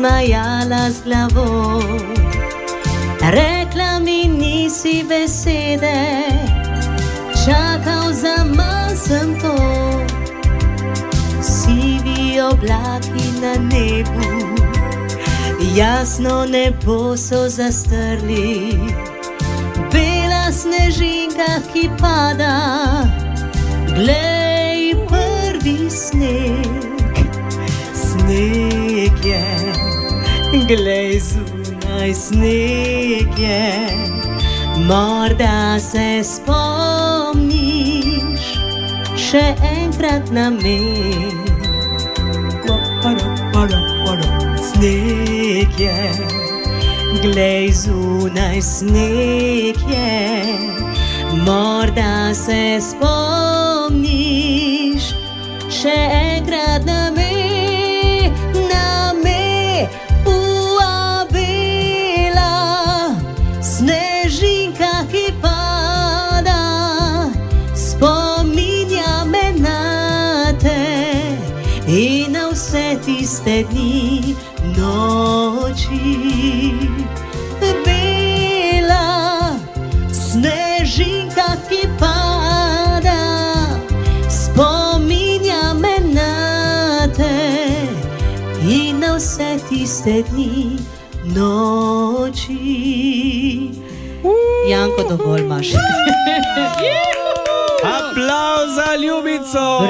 zasmajala z glavo. Rekla mi nisi besede, čakal za manj sem to. Sivi oblaki na nebu, jasno nebo so zastrli. Bela snežinka, ki pada, glej prvi sneg. Sneg je, glej zunaj sneg je, morda se spomniš še enkrat na me. Sneg je, glej zunaj sneg je, morda se spomniš še enkrat na me. Na me uvabila snežinka, ki pada, spominja me na te in na vse tiste dni, noči. Bela snežinka, ki pada, spominja me na te in na vse tiste dni, noči. Janko, dovolj imaš. Aplavz za Ljubico!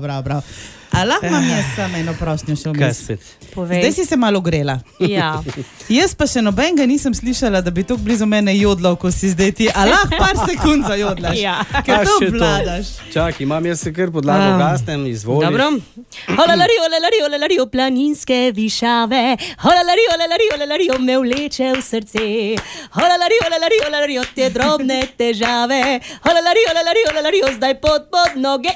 Bravo. A lahko imam jaz samo eno prošnjo še vmes? Zdaj si se malo grela. Ja. Jaz pa še nobenega nisem slišala, da bi tako blizu mene jodlal, ko si zdaj ti. A lahko par sekund zajodlaš? Ja. Ker to vladaš. Čak, imam jaz se kar podlago gasnem, izvoliš. Dobro. Olelarijo, planinske višave, olelarijo, me vleče v srce. Olelarijo, te drobne težave, olelarijo, zdaj pod noge.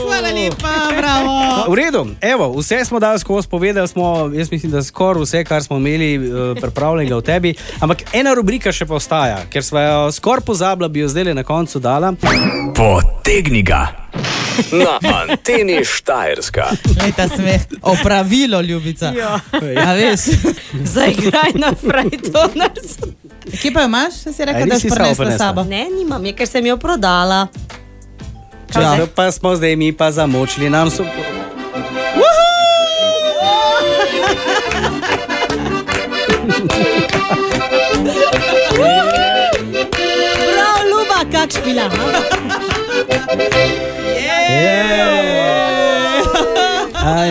Hvala lepa, bravo. V redu, evo, vse smo dali skozi, povedali smo, jaz mislim, da skoraj vse, kar smo imeli pripravljenega v tebi, ampak ena rubrika še pa ostaja, ker smo jo skoraj pozabila, bi jo zdaj na koncu dala. Potegni ga na Anteni Štajerska. Glej ta smeh, opravilo, Ljubica. Ja. A veš? Zaigraj naprej, Tonars. Kje pa jo imaš? Si rekla, da si prinesla sabo? Ne, nimam je, ker sem jo prodala. Ja, pa smo zdaj mi pa zamočili, nam so... Prav, Ljuba, kak špila.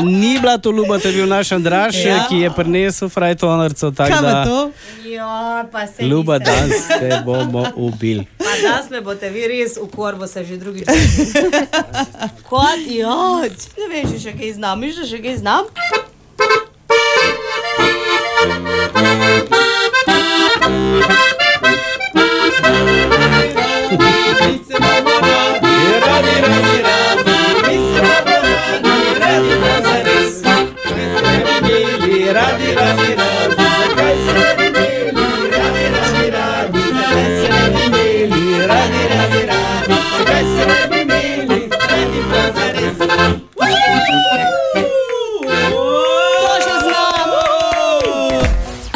Ni bila to Ljuba, to je bil naš Andraž, ki je prinesel frajtonarco, tako da... Kaj pa to? Ja, pa se Ljuba, danes te bomo ubili. Pa danes me boste vi res v korbo se že drugič. Kot, ja, ne veš, še kaj znam, mišljaš, še kaj znam?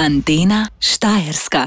Antena Štajerska.